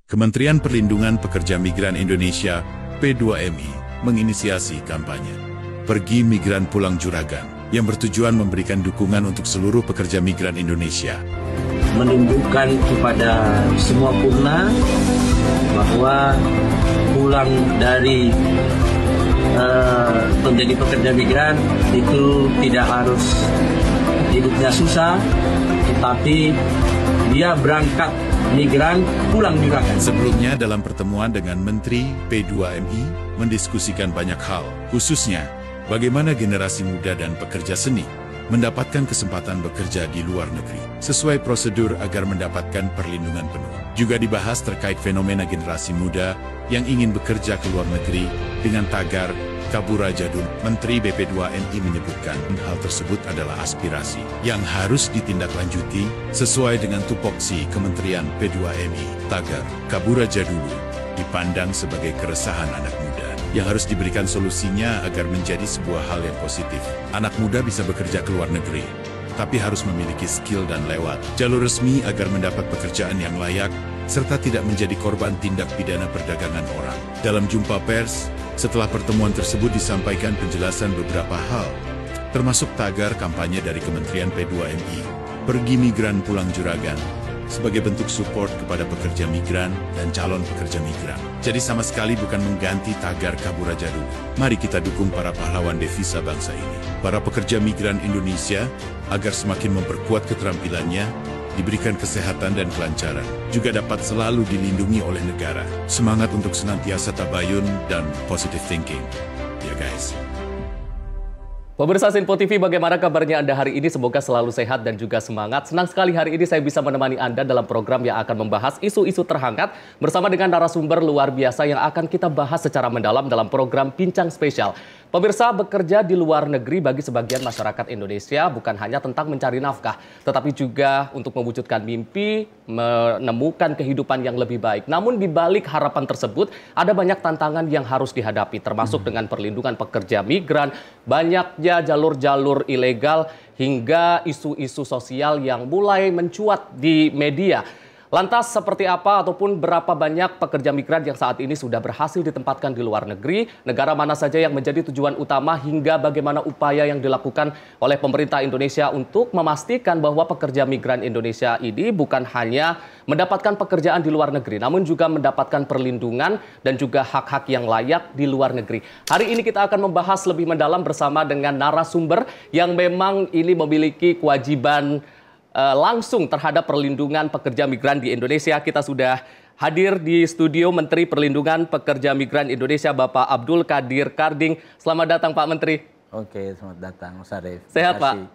Kementerian Perlindungan Pekerja Migran Indonesia (P2MI) menginisiasi kampanye Pergi Migran Pulang Juragan yang bertujuan memberikan dukungan untuk seluruh pekerja migran Indonesia. Menunjukkan kepada semua purna bahwa pulang dari menjadi pekerja migran itu tidak harus hidupnya susah, tetapi dia berangkat migran pulang juragan. Sebelumnya dalam pertemuan dengan Menteri P2MI mendiskusikan banyak hal, khususnya bagaimana generasi muda dan pekerja seni mendapatkan kesempatan bekerja di luar negeri sesuai prosedur agar mendapatkan perlindungan penuh. Juga dibahas terkait fenomena generasi muda yang ingin bekerja ke luar negeri dengan tagar Kabura Jadul. Menteri BP2MI menyebutkan hal tersebut adalah aspirasi yang harus ditindaklanjuti sesuai dengan tupoksi Kementerian P2MI. Tagar Kabura Jadul dipandang sebagai keresahan anak muda yang harus diberikan solusinya agar menjadi sebuah hal yang positif. Anak muda bisa bekerja ke luar negeri, tapi harus memiliki skill dan lewat jalur resmi agar mendapat pekerjaan yang layak, serta tidak menjadi korban tindak pidana perdagangan orang. Dalam jumpa pers, setelah pertemuan tersebut disampaikan penjelasan beberapa hal, termasuk tagar kampanye dari Kementerian P2MI, Pergi Migran Pulang Juragan, sebagai bentuk support kepada pekerja migran dan calon pekerja migran. Jadi sama sekali bukan mengganti tagar Kabura Jadul. Mari kita dukung para pahlawan devisa bangsa ini, para pekerja migran Indonesia, agar semakin memperkuat keterampilannya, diberikan kesehatan dan kelancaran, juga dapat selalu dilindungi oleh negara. Semangat untuk senantiasa tabayun dan positive thinking. Ya guys. Pemirsa Sinpo TV, bagaimana kabarnya Anda hari ini? Semoga selalu sehat dan juga semangat. Senang sekali hari ini saya bisa menemani Anda dalam program yang akan membahas isu-isu terhangat bersama dengan narasumber luar biasa yang akan kita bahas secara mendalam dalam program Bincang Spesial. Pemirsa, bekerja di luar negeri bagi sebagian masyarakat Indonesia bukan hanya tentang mencari nafkah, tetapi juga untuk mewujudkan mimpi, menemukan kehidupan yang lebih baik. Namun di balik harapan tersebut, ada banyak tantangan yang harus dihadapi, termasuk dengan perlindungan pekerja migran, banyaknya jalur-jalur ilegal, hingga isu-isu sosial yang mulai mencuat di media. Lantas seperti apa ataupun berapa banyak pekerja migran yang saat ini sudah berhasil ditempatkan di luar negeri, negara mana saja yang menjadi tujuan utama, hingga bagaimana upaya yang dilakukan oleh pemerintah Indonesia untuk memastikan bahwa pekerja migran Indonesia ini bukan hanya mendapatkan pekerjaan di luar negeri, namun juga mendapatkan perlindungan dan juga hak-hak yang layak di luar negeri. Hari ini kita akan membahas lebih mendalam bersama dengan narasumber yang memang ini memiliki kewajiban langsung terhadap perlindungan pekerja migran di Indonesia. Kita sudah hadir di studio Menteri Perlindungan Pekerja Migran Indonesia, Bapak Abdul Qadir Karding. Selamat datang Pak Menteri. Oke, selamat datang Mas Arief. Sehat Pak?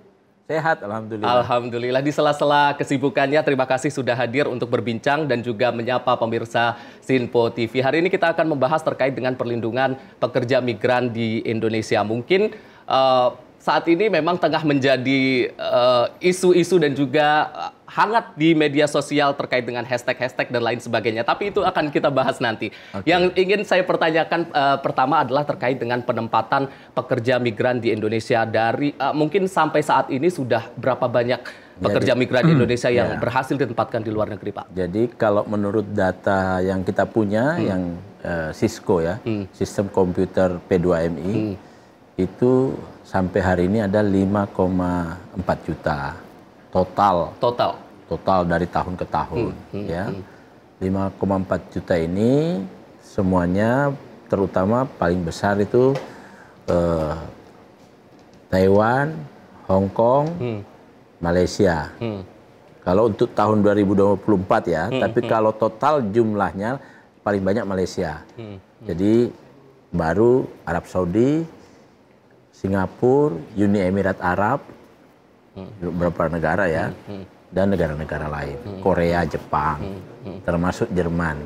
Sehat, Alhamdulillah. Alhamdulillah. Di sela-sela kesibukannya, terima kasih sudah hadir untuk berbincang dan juga menyapa pemirsa Sinpo TV. Hari ini kita akan membahas terkait dengan perlindungan pekerja migran di Indonesia. Mungkin saat ini memang tengah menjadi isu-isu dan juga hangat di media sosial terkait dengan hashtag-hashtag dan lain sebagainya. Tapi itu akan kita bahas nanti. Okay. Yang ingin saya pertanyakan pertama adalah terkait dengan penempatan pekerja migran di Indonesia. Dari mungkin sampai saat ini sudah berapa banyak pekerja migran di Indonesia yang berhasil ditempatkan di luar negeri, Pak? Jadi kalau menurut data yang kita punya, yang Cisco ya, Sistem Komputer P2MI, itu sampai hari ini ada 5,4 juta total dari tahun ke tahun, ya. 5,4 juta ini semuanya, terutama paling besar itu Taiwan, Hong Kong, Malaysia. Kalau untuk tahun 2024 ya, tapi kalau total jumlahnya paling banyak Malaysia. Jadi baru Arab Saudi, Singapura, Uni Emirat Arab, beberapa negara ya, dan negara-negara lain, Korea, Jepang, termasuk Jerman.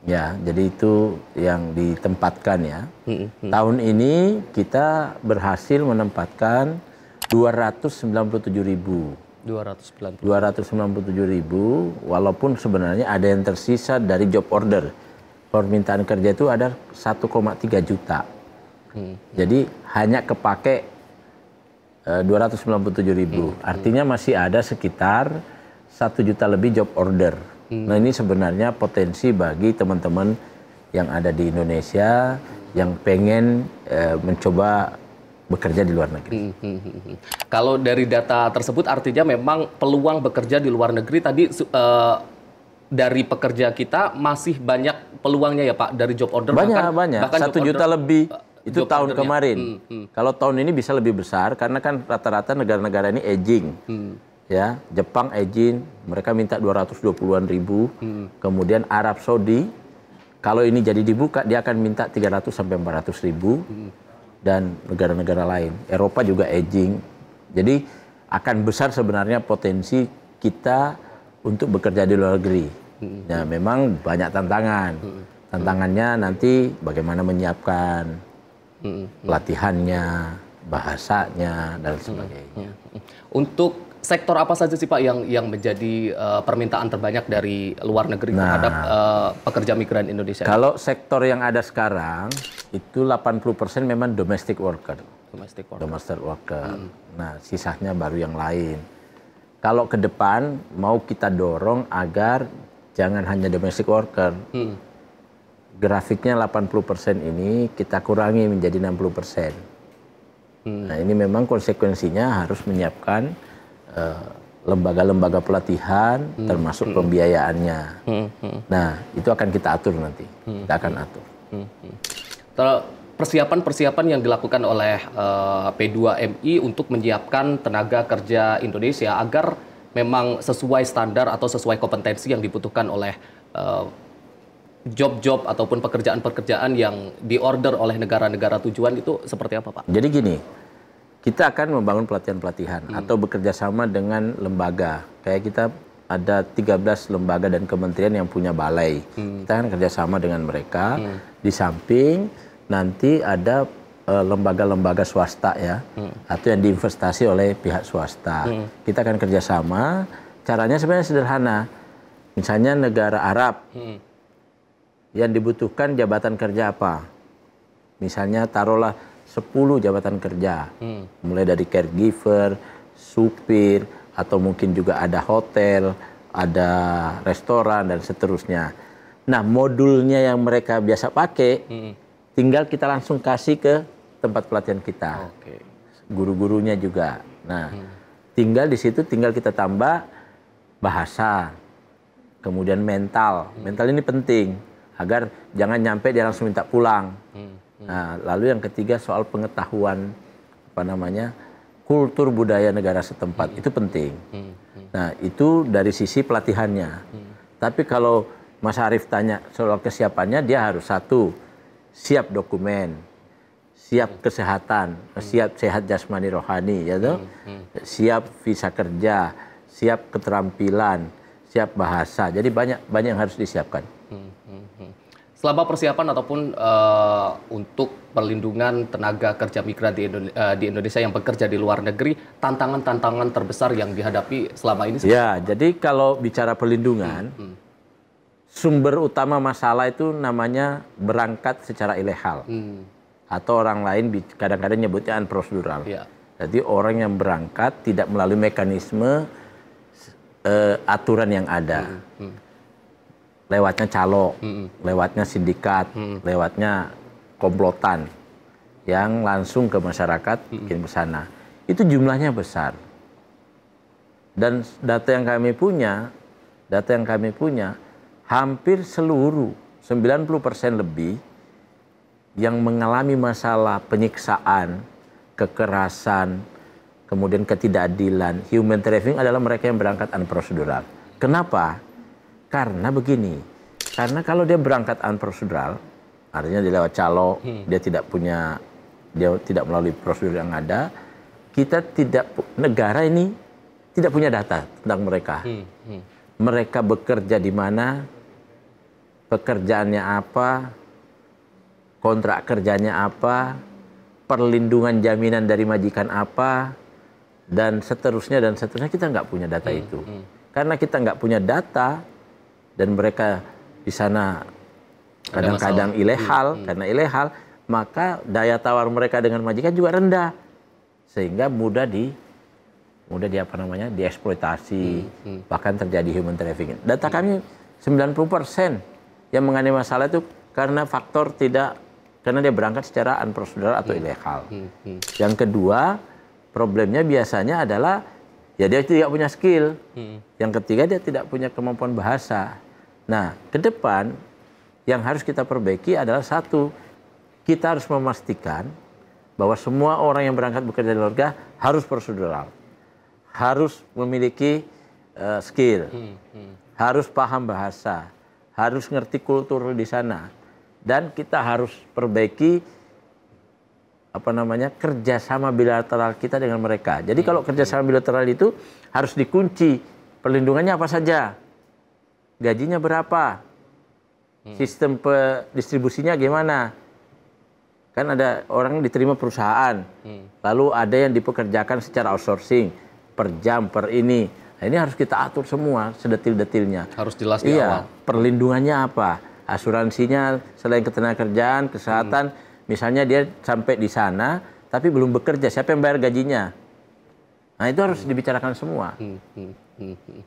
Ya, jadi itu yang ditempatkan ya. Tahun ini kita berhasil menempatkan 297.000. 297.000, walaupun sebenarnya ada yang tersisa dari job order. Permintaan kerja itu ada 1,3 juta. Jadi hanya kepake 297.000. Artinya masih ada sekitar 1 juta lebih job order Nah ini sebenarnya potensi bagi teman-teman yang ada di Indonesia yang pengen mencoba bekerja di luar negeri. Kalau dari data tersebut artinya memang peluang bekerja di luar negeri tadi dari pekerja kita masih banyak peluangnya ya Pak, dari job order Banyak. bahkan 1 juta lebih itu tahun kemarin. Kalau tahun ini bisa lebih besar karena kan rata-rata negara-negara ini aging. Ya, Jepang aging, mereka minta 220-an ribu. Kemudian Arab Saudi, kalau ini jadi dibuka dia akan minta 300 sampai 400 ribu. Dan negara-negara lain. Eropa juga aging. Jadi akan besar sebenarnya potensi kita untuk bekerja di luar negeri. Nah, memang banyak tantangan. Tantangannya nanti bagaimana menyiapkan pelatihannya, bahasanya, dan sebagainya. Untuk sektor apa saja sih Pak yang menjadi permintaan terbanyak dari luar negeri terhadap pekerja migran Indonesia? Kalau sektor yang ada sekarang itu 80% memang domestic worker. Domestic worker. Nah, sisanya baru yang lain. Kalau ke depan mau kita dorong agar jangan hanya domestic worker. Grafiknya 80% ini kita kurangi menjadi 60%. Nah, ini memang konsekuensinya harus menyiapkan lembaga-lembaga pelatihan termasuk pembiayaannya. Nah, itu akan kita atur nanti. Kita akan atur. Persiapan-persiapan yang dilakukan oleh P2MI untuk menyiapkan tenaga kerja Indonesia agar memang sesuai standar atau sesuai kompetensi yang dibutuhkan oleh job-job ataupun pekerjaan-pekerjaan yang diorder oleh negara-negara tujuan itu seperti apa Pak? Jadi gini, kita akan membangun pelatihan-pelatihan atau bekerja sama dengan lembaga. Kayak kita ada 13 lembaga dan kementerian yang punya balai. Kita akan kerjasama dengan mereka. Di samping nanti ada lembaga-lembaga swasta ya, atau yang diinvestasi oleh pihak swasta. Kita akan kerjasama. Caranya sebenarnya sederhana. Misalnya negara Arab yang dibutuhkan jabatan kerja apa? Misalnya taruhlah 10 jabatan kerja, mulai dari caregiver, supir, atau mungkin juga ada hotel, ada restoran, dan seterusnya. Nah, modulnya yang mereka biasa pakai, tinggal kita langsung kasih ke tempat pelatihan kita. Guru-gurunya juga. Nah, tinggal di situ tinggal kita tambah bahasa, kemudian mental. Mental ini penting, agar jangan nyampe dia langsung minta pulang. Nah, lalu yang ketiga soal pengetahuan kultur budaya negara setempat itu penting. Nah, itu dari sisi pelatihannya. Tapi kalau Mas Arief tanya soal kesiapannya, dia harus satu, siap dokumen, siap kesehatan, siap sehat jasmani rohani, ya toh? Siap visa kerja, siap keterampilan, siap bahasa. Jadi banyak yang harus disiapkan. Selama persiapan ataupun untuk perlindungan tenaga kerja migran di Indonesia yang bekerja di luar negeri, tantangan-tantangan terbesar yang dihadapi selama ini? Ya, jadi kalau bicara perlindungan, sumber utama masalah itu namanya berangkat secara ilegal. Atau orang lain kadang-kadang nyebutnya unprocedural. Jadi orang yang berangkat tidak melalui mekanisme aturan yang ada. Lewatnya calo, lewatnya sindikat, lewatnya komplotan yang langsung ke masyarakat, bikin ke sana. Itu jumlahnya besar. Dan data yang kami punya, hampir seluruh 90% lebih yang mengalami masalah penyiksaan, kekerasan, kemudian ketidakadilan, human trafficking adalah mereka yang berangkat unprocedural. Kenapa? Karena begini, karena kalau dia berangkat unprocedural, artinya dia lewat calo, dia tidak melalui prosedur yang ada, negara ini tidak punya data tentang mereka. Mereka bekerja di mana, pekerjaannya apa, kontrak kerjanya apa, perlindungan jaminan dari majikan apa, dan seterusnya, kita nggak punya data itu. Karena kita nggak punya data, dan mereka di sana kadang-kadang ilegal, karena ilegal, maka daya tawar mereka dengan majikan juga rendah, sehingga mudah dieksploitasi, bahkan terjadi human trafficking. Data kami 90% yang mengalami masalah itu karena faktor karena dia berangkat secara unprocedural atau ilegal. Yang kedua, problemnya biasanya adalah ya dia tidak punya skill. Yang ketiga, dia tidak punya kemampuan bahasa. Nah, ke depan yang harus kita perbaiki adalah satu, kita harus memastikan bahwa semua orang yang berangkat bekerja di luar negeri harus prosedural, harus memiliki skill, harus paham bahasa, harus ngerti kultur di sana, dan kita harus perbaiki kerjasama bilateral kita dengan mereka. Jadi kalau kerjasama bilateral itu harus dikunci, perlindungannya apa saja, gajinya berapa, sistem distribusinya gimana. Kan ada orang diterima perusahaan, lalu ada yang dipekerjakan secara outsourcing, per jam, per ini. Nah, ini harus kita atur semua, sedetil-detilnya. Harus jelas di awal. Perlindungannya apa, asuransinya selain ketenagakerjaan, kesehatan, misalnya dia sampai di sana, tapi belum bekerja, siapa yang bayar gajinya? Nah, itu harus dibicarakan semua.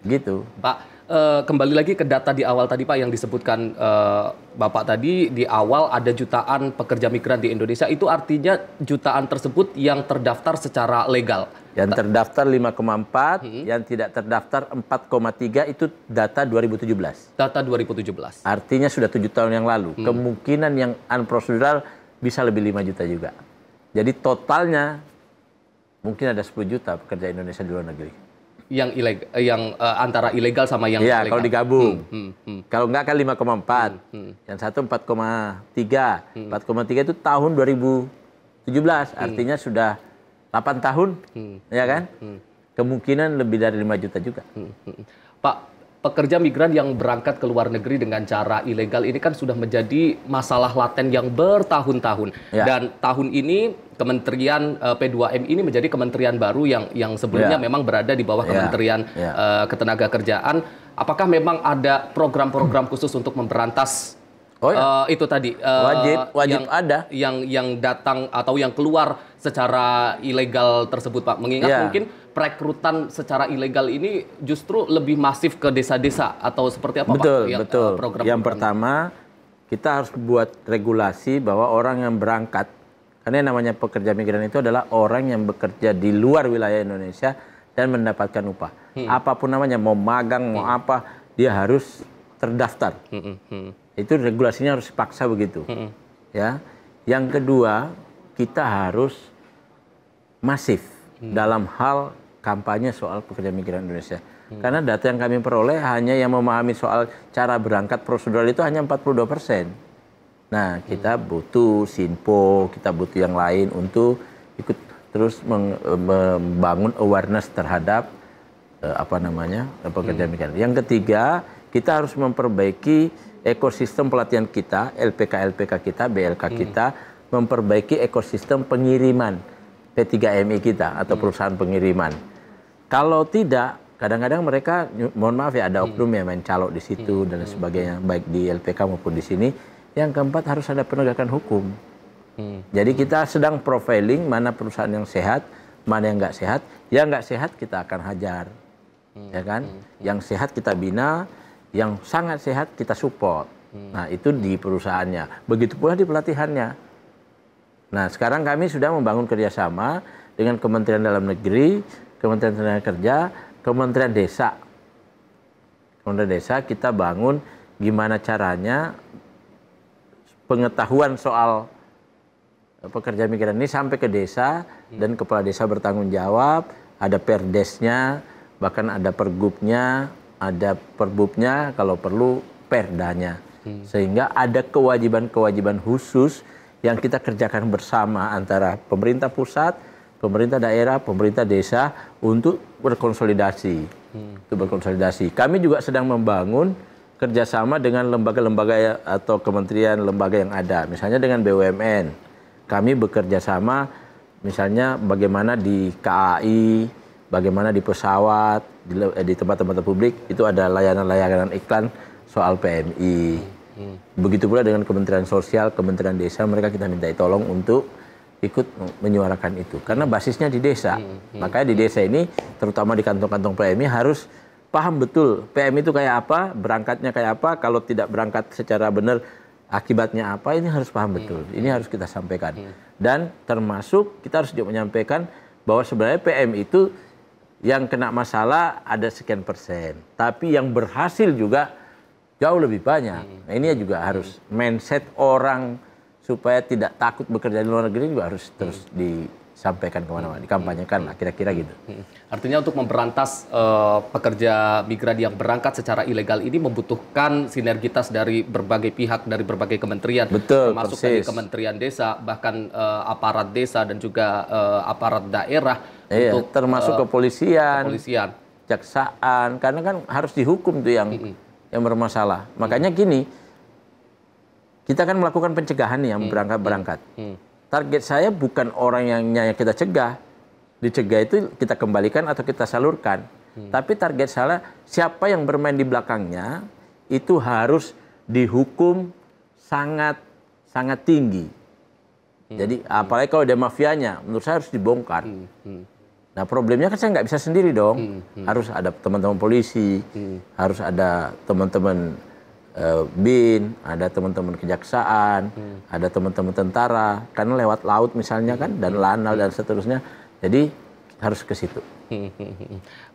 Gitu. Pak, kembali lagi ke data di awal tadi Pak yang disebutkan Bapak tadi, di awal ada jutaan pekerja migran di Indonesia, itu artinya jutaan tersebut yang terdaftar secara legal. Yang terdaftar 5,4, yang tidak terdaftar 4,3 itu data 2017. Data 2017. Artinya sudah 7 tahun yang lalu. Kemungkinan yang unprocedural bisa lebih 5 juta juga. Jadi totalnya mungkin ada 10 juta pekerja Indonesia di luar negeri. Yang ilegal, yang antara ilegal sama yang legal. Iya, kalau digabung. Kalau enggak kan 5,4. Yang satu 4,3. 4,3 itu tahun 2017. Artinya sudah 8 tahun. Ya kan? Kemungkinan lebih dari 5 juta juga. Pak, pekerja migran yang berangkat ke luar negeri dengan cara ilegal ini kan sudah menjadi masalah laten yang bertahun-tahun. Ya. Dan tahun ini Kementerian P2M ini menjadi kementerian baru yang sebelumnya memang berada di bawah Kementerian Ketenagakerjaan. Apakah memang ada program-program khusus untuk memberantas itu tadi? Wajib ada. Yang datang atau yang keluar secara ilegal tersebut, Pak. Mengingat mungkin perekrutan secara ilegal ini justru lebih masif ke desa-desa atau seperti apa, Pak? Betul. Program yang pertama, kita harus buat regulasi bahwa orang yang berangkat, karena yang namanya pekerja migran itu adalah orang yang bekerja di luar wilayah Indonesia dan mendapatkan upah. Apapun namanya, mau magang, mau apa, dia harus terdaftar. Itu regulasinya harus dipaksa begitu. Ya. Yang kedua, kita harus masif dalam hal kampanye soal pekerja migran Indonesia. Karena data yang kami peroleh hanya yang memahami soal cara berangkat prosedural itu hanya 42%. Nah, kita butuh SINPO, kita butuh yang lain untuk ikut terus membangun awareness terhadap pekerja migran. Yang ketiga, kita harus memperbaiki ekosistem pelatihan kita, LPK kita, BLK kita, memperbaiki ekosistem pengiriman P3MI kita atau perusahaan pengiriman. Kalau tidak, kadang-kadang mereka, mohon maaf ya, ada oknum yang main calok di situ dan sebagainya, baik di LPK maupun di sini. Yang keempat, harus ada penegakan hukum. Jadi kita sedang profiling mana perusahaan yang sehat, mana yang nggak sehat. Yang nggak sehat kita akan hajar, ya kan? Yang sehat kita bina, yang sangat sehat kita support. Nah, itu di perusahaannya. Begitu pula di pelatihannya. Nah, sekarang kami sudah membangun kerjasama dengan Kementerian Dalam Negeri, Kementerian Tenaga Kementerian Desa. Kementerian Desa kita bangun gimana caranya pengetahuan soal pekerja migran ini sampai ke desa dan kepala desa bertanggung jawab, ada perdesnya, bahkan ada pergubnya, ada perbubnya, kalau perlu perdanya. Sehingga ada kewajiban-kewajiban khusus yang kita kerjakan bersama antara pemerintah pusat, pemerintah daerah, pemerintah desa untuk berkonsolidasi. Kami juga sedang membangun kerjasama dengan lembaga-lembaga atau kementerian lembaga yang ada. Misalnya dengan BUMN. Kami bekerja sama misalnya bagaimana di KAI, bagaimana di pesawat, di tempat-tempat publik, itu ada layanan-layanan iklan soal PMI. Begitu pula dengan Kementerian Sosial, Kementerian Desa, mereka kita minta tolong untuk ikut menyuarakan itu. Karena basisnya di desa. Makanya di desa ini, terutama di kantong-kantong PMI harus paham betul PM itu kayak apa, berangkatnya kayak apa, kalau tidak berangkat secara benar akibatnya apa, ini harus paham betul. Ini harus kita sampaikan. Dan termasuk kita harus juga menyampaikan bahwa sebenarnya PM itu yang kena masalah ada sekian persen, tapi yang berhasil juga jauh lebih banyak. Nah, ini juga harus mindset orang supaya tidak takut bekerja di luar negeri juga harus terus disampaikan kemana-mana, dikampanyekan lah, kira-kira gitu. Artinya untuk memberantas pekerja migran yang berangkat secara ilegal ini membutuhkan sinergitas dari berbagai pihak, dari berbagai kementerian. Betul, termasuk persis. dari Kementerian Desa, bahkan aparat desa dan juga aparat daerah. Iya, untuk termasuk kepolisian, kejaksaan. karena kan harus dihukum tuh yang bermasalah. Makanya gini, kita kan melakukan pencegahan nih yang berangkat-berangkat. Target saya bukan orang yang kita cegah. Dicegah itu kita kembalikan atau kita salurkan. Tapi target saya siapa yang bermain di belakangnya itu harus dihukum sangat sangat tinggi. Jadi apalagi kalau dia mafianya, menurut saya harus dibongkar. Nah problemnya kan saya nggak bisa sendiri dong. Harus ada teman-teman polisi, harus ada teman-teman BIN, ada teman-teman kejaksaan, ada teman-teman tentara, karena lewat laut misalnya kan, dan lanal dan seterusnya. Jadi harus ke situ.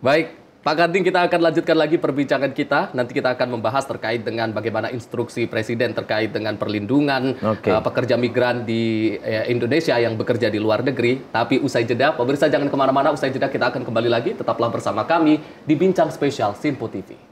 Baik, Pak Karding, kita akan lanjutkan lagi perbincangan kita. Nanti kita akan membahas terkait dengan bagaimana instruksi Presiden terkait dengan perlindungan pekerja migran di Indonesia yang bekerja di luar negeri. Tapi usai jeda, pemirsa jangan kemana-mana, usai jeda kita akan kembali lagi. Tetaplah bersama kami di Bincang Spesial Sinpo TV.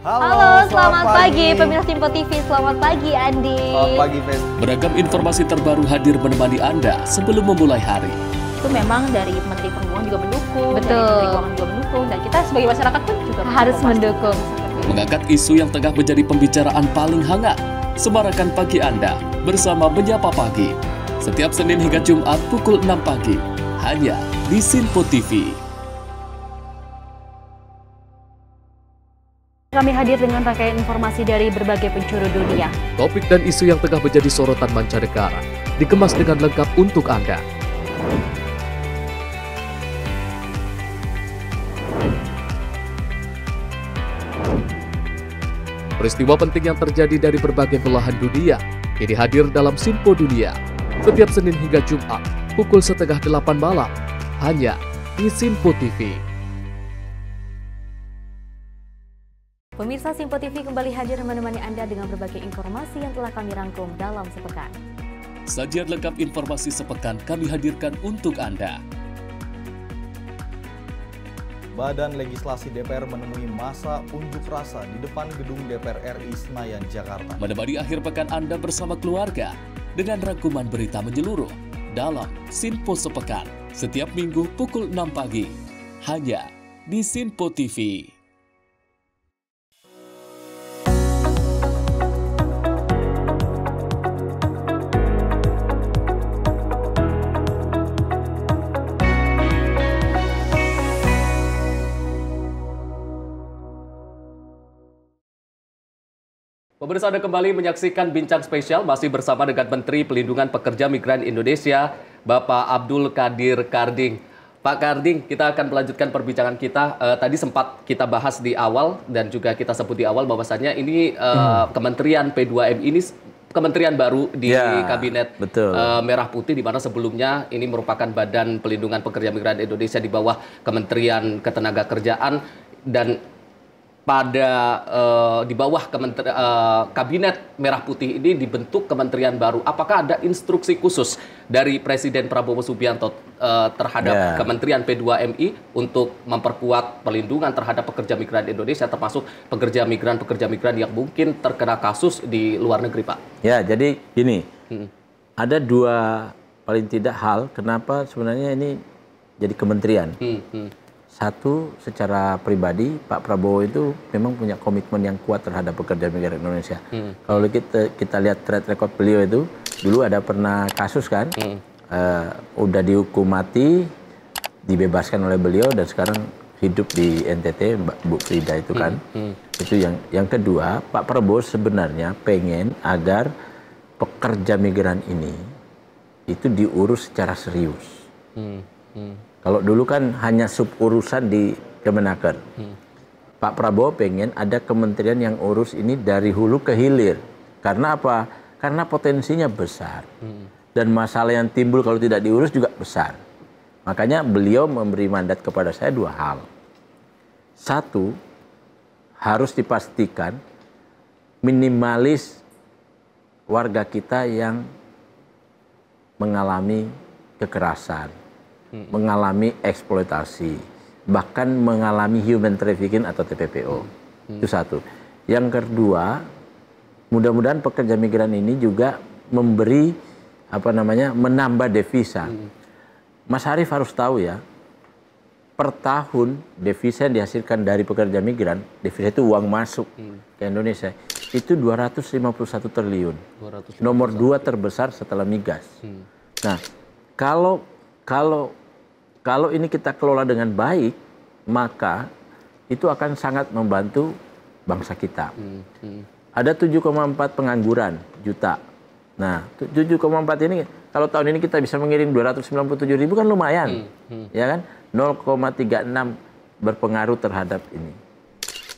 Halo, selamat pagi pemirsa Sinpo TV. Selamat pagi Andi. Selamat pagi, Fen. Beragam informasi terbaru hadir menemani Anda sebelum memulai hari. Itu memang dari Menteri Perhubungan juga mendukung, Betul. dari Menteri Keuangan juga mendukung, dan kita sebagai masyarakat pun juga Harus mendukung. Mengangkat isu yang tengah menjadi pembicaraan paling hangat. Semarakan pagi Anda bersama Menyapa Pagi. Setiap Senin hingga Jumat pukul 6 pagi. Hanya di Sinpo TV. Kami hadir dengan rangkaian informasi dari berbagai penjuru dunia. Topik dan isu yang tengah menjadi sorotan mancanegara dikemas dengan lengkap untuk Anda. Peristiwa penting yang terjadi dari berbagai belahan dunia kini hadir dalam Sinpo Dunia. Setiap Senin hingga Jumat pukul 7:30 malam hanya di Sinpo TV. Pemirsa Sinpo TV kembali hadir menemani Anda dengan berbagai informasi yang telah kami rangkum dalam sepekan. Sajian lengkap informasi sepekan kami hadirkan untuk Anda. Badan Legislasi DPR menemui masa unjuk rasa di depan gedung DPR RI Senayan, Jakarta. Menemani akhir pekan Anda bersama keluarga dengan rangkuman berita menyeluruh dalam Sinpo Sepekan setiap minggu pukul 6 pagi hanya di Sinpo TV. Pemirsa, Anda kembali menyaksikan Bincang Spesial masih bersama dengan Menteri Pelindungan Pekerja Migran Indonesia, Bapak Abdul Qadir Karding. Pak Karding, kita akan melanjutkan perbincangan kita. Tadi sempat kita bahas di awal dan juga kita sebut di awal bahwasannya ini Kementerian P2M ini kementerian baru di Kabinet Merah Putih, di mana sebelumnya ini merupakan Badan Pelindungan Pekerja Migran Indonesia di bawah Kementerian Ketenagakerjaan, dan pada di bawah Kabinet Merah Putih ini dibentuk kementerian baru. Apakah ada instruksi khusus dari Presiden Prabowo Subianto terhadap Kementerian P2MI untuk memperkuat perlindungan terhadap pekerja migran Indonesia, termasuk pekerja migran yang mungkin terkena kasus di luar negeri, Pak? Ya, jadi gini, ada dua paling tidak hal kenapa sebenarnya ini jadi kementerian. Satu, secara pribadi Pak Prabowo itu memang punya komitmen yang kuat terhadap pekerja migran Indonesia. Kalau kita lihat track record beliau itu, dulu ada pernah kasus kan, udah dihukum mati, dibebaskan oleh beliau, dan sekarang hidup di NTT, Bu Frida itu kan. Itu yang kedua, Pak Prabowo sebenarnya pengen agar pekerja migran ini itu diurus secara serius. Kalau dulu kan hanya suburusan di Kemenaker. Pak Prabowo pengen ada kementerian yang urus ini dari hulu ke hilir. Karena apa? Karena potensinya besar. Dan masalah yang timbul kalau tidak diurus juga besar. Makanya beliau memberi mandat kepada saya 2 hal. 1, harus dipastikan minimalis warga kita yang mengalami kekerasan, mengalami eksploitasi, bahkan mengalami human trafficking atau TPPO. Itu 1. Yang kedua, mudah-mudahan pekerja migran ini juga memberi menambah devisa. Mas Arief harus tahu ya, per tahun devisa yang dihasilkan dari pekerja migran, devisa itu uang masuk ke Indonesia, itu 251 triliun. Nomor 2 terbesar setelah migas. Nah, kalau ini kita kelola dengan baik, maka itu akan sangat membantu bangsa kita. Ada 7,4 pengangguran juta. Nah, 7,4 ini kalau tahun ini kita bisa mengirim 297.000 kan lumayan. Ya kan? 0,36 berpengaruh terhadap ini.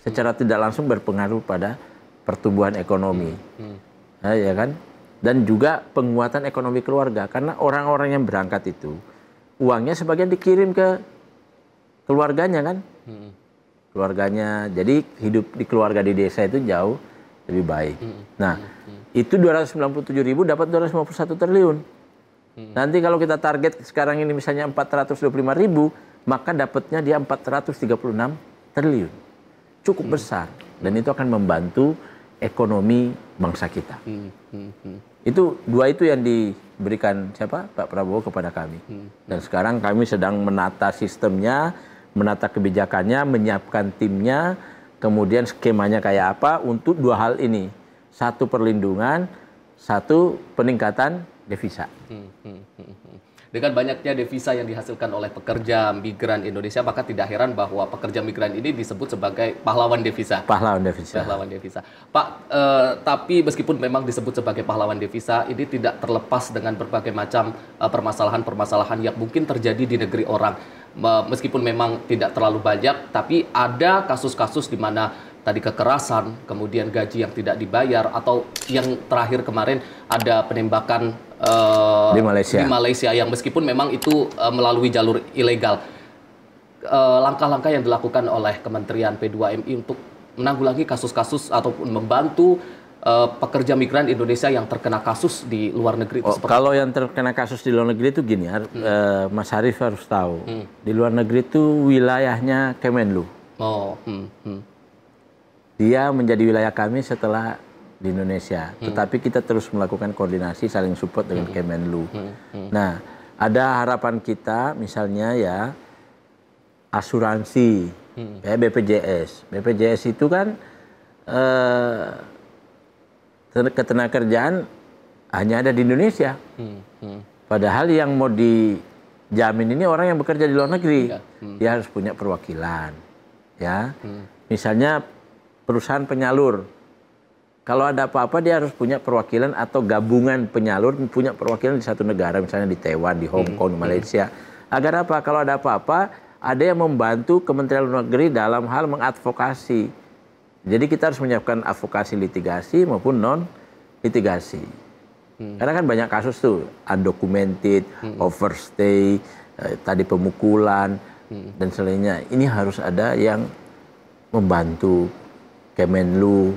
Secara tidak langsung berpengaruh pada pertumbuhan ekonomi. Ya kan? Dan juga penguatan ekonomi keluarga, karena orang-orang yang berangkat itu uangnya sebagian dikirim ke keluarganya kan. Keluarganya. Jadi hidup di keluarga di desa itu jauh lebih baik. Nah, itu 297.000 dapat 251 triliun. Nanti kalau kita target sekarang ini misalnya 425.000, maka dapatnya dia 436 triliun. Cukup besar. Dan itu akan membantu ekonomi bangsa kita. Itu 2 itu yang diberikan Pak Prabowo kepada kami. Dan sekarang kami sedang menata sistemnya, menata kebijakannya, menyiapkan timnya, kemudian skemanya kayak apa untuk 2 hal ini. 1 perlindungan, 1 peningkatan devisa. Dengan banyaknya devisa yang dihasilkan oleh pekerja migran Indonesia, maka tidak heran bahwa pekerja migran ini disebut sebagai pahlawan devisa. Pahlawan devisa. Pahlawan devisa. Pak, tapi meskipun memang disebut sebagai pahlawan devisa, ini tidak terlepas dengan berbagai macam permasalahan-permasalahan yang mungkin terjadi di negeri orang. Meskipun memang tidak terlalu banyak, tapi ada kasus-kasus di mana tadi kekerasan, kemudian gaji yang tidak dibayar, atau yang terakhir kemarin ada penembakan di Malaysia yang meskipun memang itu melalui jalur ilegal. Langkah-langkah yang dilakukan oleh Kementerian P2MI untuk menanggulangi kasus-kasus ataupun membantu pekerja migran Indonesia yang terkena kasus di luar negeri itu seperti kalau yang terkena kasus di luar negeri itu gini, Mas Arief harus tahu, di luar negeri itu wilayahnya Kemenlu. Dia menjadi wilayah kami setelah di Indonesia. Tetapi kita terus melakukan koordinasi, saling support dengan Kemenlu. Nah, ada harapan kita misalnya ya asuransi, ya BPJS. BPJS itu kan ketenagakerjaan hanya ada di Indonesia. Padahal yang mau dijamin ini orang yang bekerja di luar negeri. Dia harus punya perwakilan. Ya. Misalnya perusahaan penyalur. Kalau ada apa-apa dia harus punya perwakilan atau gabungan penyalur punya perwakilan di satu negara, misalnya di Taiwan, di Hong Kong, di Malaysia. Agar apa? Kalau ada apa-apa, ada yang membantu Kementerian Luar Negeri dalam hal mengadvokasi. Jadi kita harus menyiapkan advokasi litigasi maupun non-litigasi. Karena kan banyak kasus tuh, undocumented, overstay, tadi pemukulan, dan selainnya. Ini harus ada yang membantu Kemenlu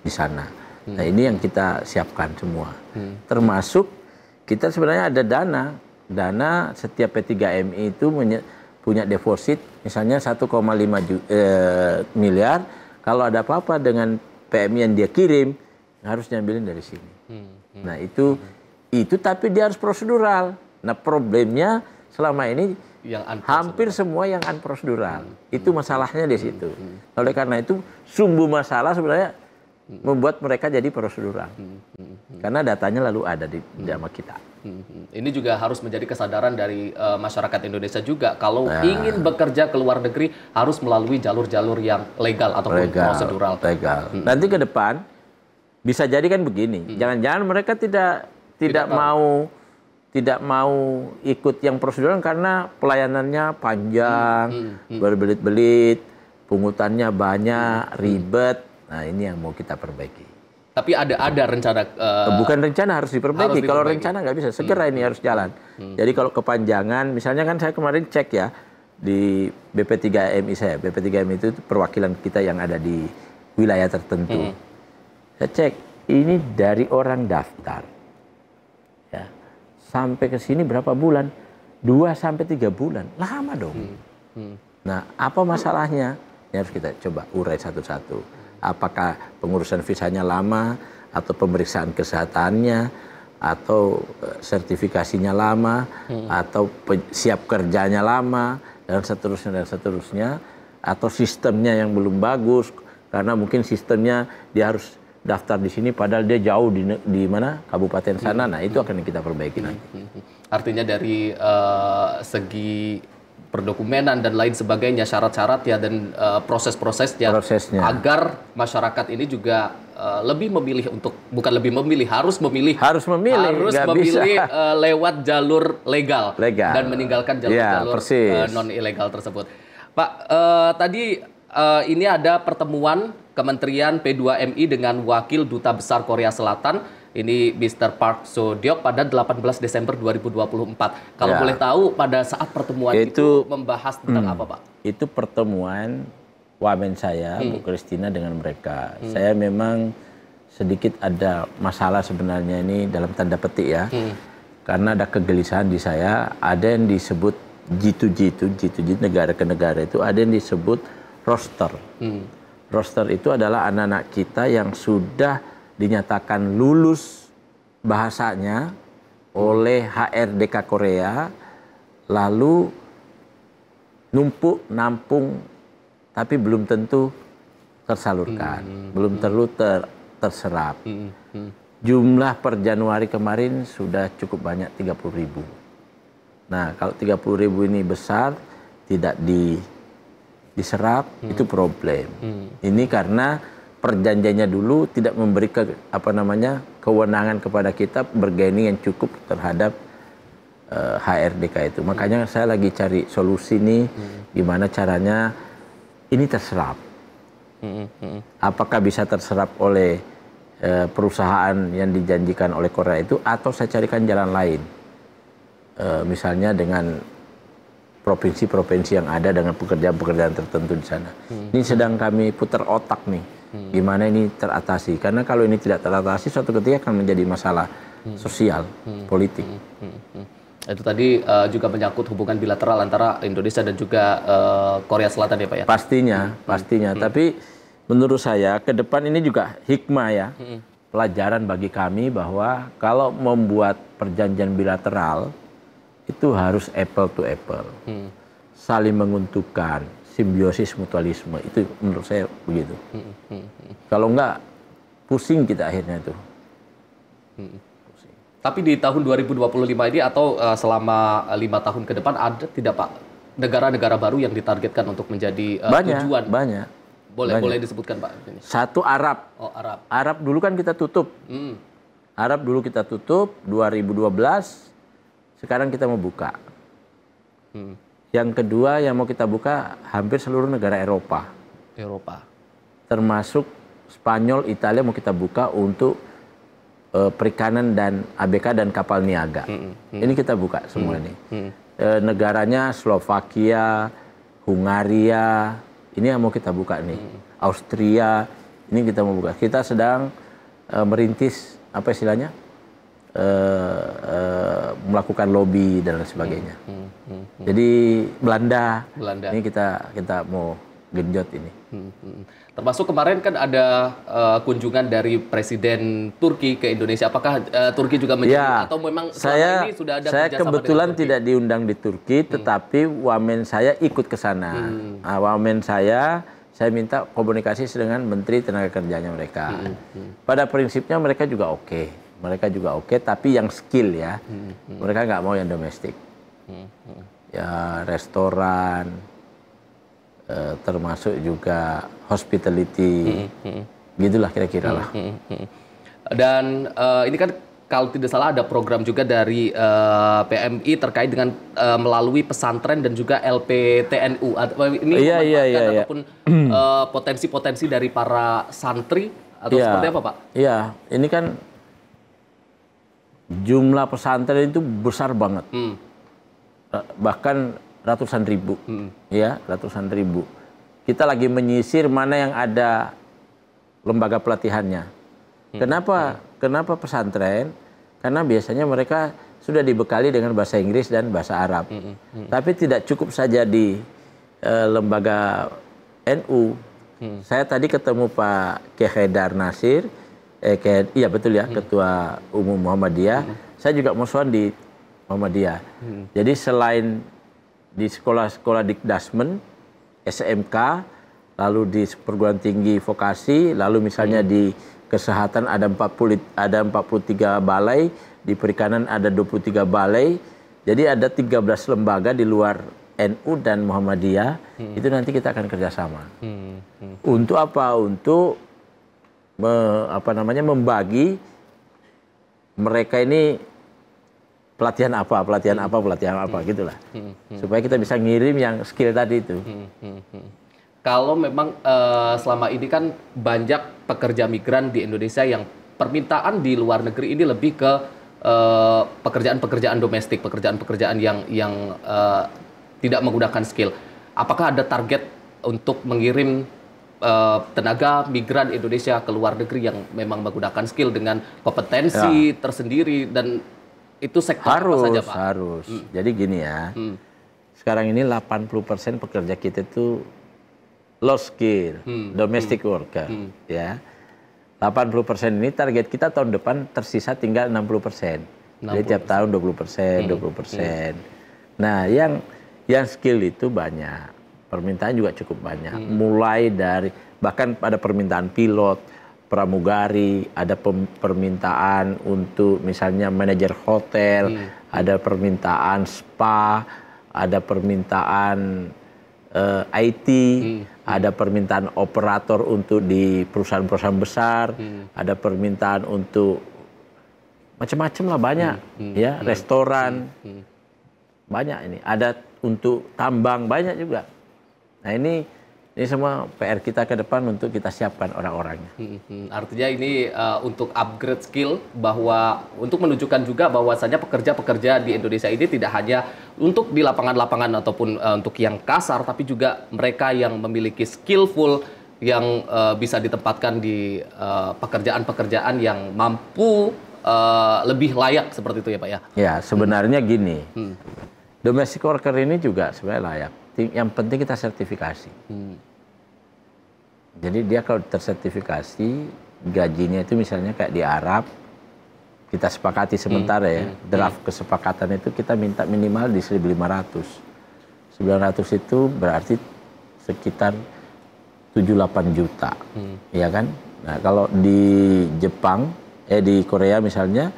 di sana. Nah, ini yang kita siapkan semua. Termasuk kita sebenarnya ada dana setiap P3MI itu punya deposit misalnya 1,5 miliar. Kalau ada apa-apa dengan PMI yang dia kirim harus diambilin dari sini. Nah, itu tapi dia harus prosedural. Nah, problemnya selama ini hampir semua yang unprosedural. Itu masalahnya di situ. Oleh karena itu sumber masalah sebenarnya membuat mereka jadi prosedural. Karena datanya lalu ada di sama kita. Ini juga harus menjadi kesadaran dari masyarakat Indonesia juga. Kalau ingin bekerja ke luar negeri harus melalui jalur-jalur yang legal ataupun prosedural. Legal. Nanti ke depan bisa jadi kan begini. Jangan-jangan mereka tidak mau ikut yang prosedural karena pelayanannya panjang, berbelit-belit, pungutannya banyak, ribet. Nah, ini yang mau kita perbaiki. Tapi ada rencana bukan rencana, harus diperbaiki. Kalau rencana nggak bisa, segera ini harus jalan. Jadi kalau kepanjangan, misalnya kan saya kemarin cek ya di BP3MI saya. BP3MI itu perwakilan kita yang ada di wilayah tertentu. Saya cek, ini dari orang daftar ya, sampai ke sini berapa bulan? 2 sampai 3 bulan. Lama dong. Nah, apa masalahnya? Ini harus kita coba urai satu-satu. Apakah pengurusan visanya lama, atau pemeriksaan kesehatannya, atau sertifikasinya lama, atau siap kerjanya lama, dan seterusnya, atau sistemnya yang belum bagus, karena mungkin sistemnya dia harus daftar di sini, padahal dia jauh di mana kabupaten sana. Nah, itu akan kita perbaiki nanti. Artinya dari segi perdokumenan dan lain sebagainya, syarat-syarat ya dan prosesnya agar masyarakat ini juga lebih memilih untuk harus memilih lewat jalur legal dan meninggalkan jalur non ilegal tersebut. Pak, tadi ini ada pertemuan Kementerian P2MI dengan Wakil Duta Besar Korea Selatan. Ini Mr. Park So-deok pada 18 Desember 2024. Kalau boleh tahu pada saat pertemuan itu membahas tentang apa, Pak? Itu pertemuan wamen saya, Bu Christina, dengan mereka. Saya memang sedikit ada masalah sebenarnya ini dalam tanda petik ya. Karena ada kegelisahan di saya, ada yang disebut G2G negara ke negara itu, ada yang disebut roster. Roster itu adalah anak-anak kita yang sudah dinyatakan lulus bahasanya oleh HRDK Korea, lalu nampung, tapi belum tentu tersalurkan, belum tentu terserap. Jumlah per Januari kemarin sudah cukup banyak, 30.000. Nah, kalau 30.000 ini besar, tidak diserap, itu problem. Ini karena perjanjiannya dulu tidak memberi kewenangan kepada kita bergaining yang cukup terhadap HRDK itu. Makanya saya lagi cari solusi nih, gimana caranya ini terserap. Apakah bisa terserap oleh perusahaan yang dijanjikan oleh Korea itu, atau saya carikan jalan lain. Misalnya dengan provinsi-provinsi yang ada dengan pekerjaan-pekerjaan tertentu di sana. Ini sedang kami putar otak nih. Gimana ini teratasi? Karena kalau ini tidak teratasi, suatu ketika akan menjadi masalah sosial, politik. Itu tadi juga menyangkut hubungan bilateral antara Indonesia dan juga Korea Selatan ya, Pak ya? Pastinya. Tapi menurut saya ke depan ini juga hikmah ya, pelajaran bagi kami bahwa kalau membuat perjanjian bilateral itu harus apple to apple, saling menguntungkan, simbiosis mutualisme, itu menurut saya begitu. Kalau enggak, pusing kita akhirnya itu. Tapi di tahun 2025 ini atau selama 5 tahun ke depan ada tidak, Pak, negara-negara baru yang ditargetkan untuk menjadi tujuan? Banyak. Boleh disebutkan, Pak? Satu, Arab. Oh, Arab. Arab dulu kan kita tutup. Arab dulu kita tutup 2012. Sekarang kita mau buka. Yang kedua yang mau kita buka hampir seluruh negara Eropa. Termasuk Spanyol, Italia mau kita buka untuk perikanan dan ABK dan kapal niaga. Ini kita buka semua ini. Negaranya Slovakia, Hungaria, ini yang mau kita buka nih. Austria, ini kita mau buka. Kita sedang merintis apa istilahnya? Melakukan lobby dan lain sebagainya. Jadi Belanda ini kita mau genjot ini. Termasuk kemarin kan ada kunjungan dari Presiden Turki ke Indonesia. Apakah Turki juga menjadi atau memang selama ini sudah ada saya kerjasama kebetulan dengan tidak diundang di Turki, tetapi wamen saya ikut ke sana. Wamen saya saya minta komunikasi dengan Menteri Tenaga Kerjanya mereka. Pada prinsipnya mereka juga oke. Mereka juga oke, tapi yang skill ya. Mereka nggak mau yang domestik. Ya restoran, termasuk juga hospitality, gitulah kira-kira lah. Dan ini kan kalau tidak salah ada program juga dari PMI terkait dengan melalui pesantren dan juga LPTNU. Ini Iya. ataupun potensi-potensi dari para santri atau seperti apa, Pak? Iya, ini kan jumlah pesantren itu besar banget. Bahkan ratusan ribu. Ya, ratusan ribu. Kita lagi menyisir mana yang ada lembaga pelatihannya. Kenapa pesantren? Karena biasanya mereka sudah dibekali dengan bahasa Inggris dan bahasa Arab. Tapi tidak cukup saja di lembaga NU. Saya tadi ketemu Pak Kiai Haidar Nasir, iya betul ya, Ketua Umum Muhammadiyah. Saya juga musuhan di Muhammadiyah. Jadi selain di sekolah-sekolah Dikdasmen, SMK, lalu di perguruan tinggi vokasi, lalu misalnya di kesehatan ada 43 balai, di perikanan ada 23 balai. Jadi ada 13 lembaga di luar NU dan Muhammadiyah. Itu nanti kita akan kerjasama. Untuk apa? Untuk membagi mereka ini pelatihan apa gitulah. Supaya kita bisa ngirim yang skill tadi itu. Kalau memang selama ini kan banyak pekerja migran di Indonesia yang permintaan di luar negeri ini lebih ke pekerjaan-pekerjaan domestik, pekerjaan-pekerjaan yang tidak menggunakan skill. Apakah ada target untuk mengirim tenaga migran Indonesia ke luar negeri yang memang menggunakan skill dengan kompetensi tersendiri, dan itu sektor apa saja, Pak? Harus. Jadi gini ya, sekarang ini 80% pekerja kita itu low skill, domestic worker, ya. 80% ini target kita tahun depan tersisa tinggal 60%. Jadi tiap tahun 20%. Nah, yang skill itu banyak, permintaan juga cukup banyak. Mulai dari bahkan ada permintaan pilot, pramugari, ada permintaan untuk misalnya manajer hotel, ada permintaan spa, ada permintaan IT, ada permintaan operator untuk di perusahaan-perusahaan besar, ada permintaan untuk macam-macam lah, banyak, ya, restoran, banyak ini, ada untuk tambang, banyak juga. Nah ini semua PR kita ke depan untuk kita siapkan orang-orangnya. Artinya ini untuk upgrade skill, bahwa untuk menunjukkan juga bahwasanya pekerja-pekerja di Indonesia ini tidak hanya untuk di lapangan-lapangan ataupun untuk yang kasar, tapi juga mereka yang memiliki skillful yang bisa ditempatkan di pekerjaan-pekerjaan yang mampu lebih layak, seperti itu ya Pak ya? Ya, sebenarnya gini, domestic worker ini juga sebenarnya layak. Yang penting kita sertifikasi. Jadi dia kalau tersertifikasi, gajinya itu misalnya kayak di Arab, kita sepakati sementara ya, draft kesepakatan itu kita minta minimal di 1.500. 900 itu berarti sekitar 7-8 juta, ya kan? Nah kalau di Jepang, di Korea misalnya,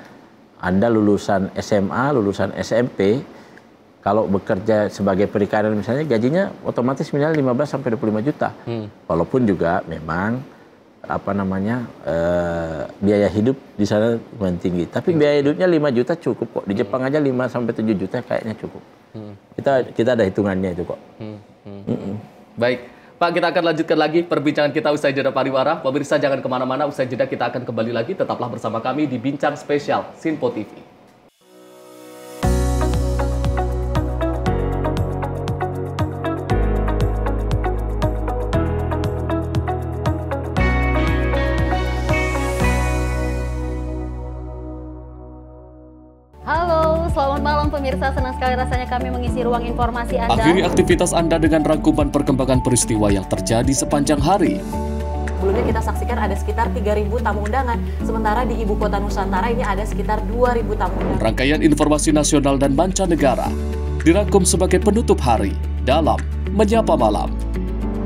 Anda lulusan SMA, lulusan SMP, kalau bekerja sebagai perikanan misalnya, gajinya otomatis minimal 15-25 juta. Walaupun juga memang biaya hidup di sana lumayan tinggi. Tapi biaya hidupnya 5 juta cukup kok. Di Jepang aja 5-7 juta kayaknya cukup. Kita ada hitungannya itu kok. Baik, Pak, kita akan lanjutkan lagi perbincangan kita usai jeda pariwara. Pemirsa jangan kemana-mana, usai jeda kita akan kembali lagi. Tetaplah bersama kami di Bincang Spesial Sinpo TV. Selamat malam pemirsa, senang sekali rasanya kami mengisi ruang informasi Anda. Akhiri aktivitas Anda dengan rangkuman perkembangan peristiwa yang terjadi sepanjang hari. Sebelumnya kita saksikan ada sekitar 3.000 tamu undangan, sementara di Ibu Kota Nusantara ini ada sekitar 2.000 tamu undangan. Rangkaian informasi nasional dan mancanegara dirangkum sebagai penutup hari dalam Menyapa Malam.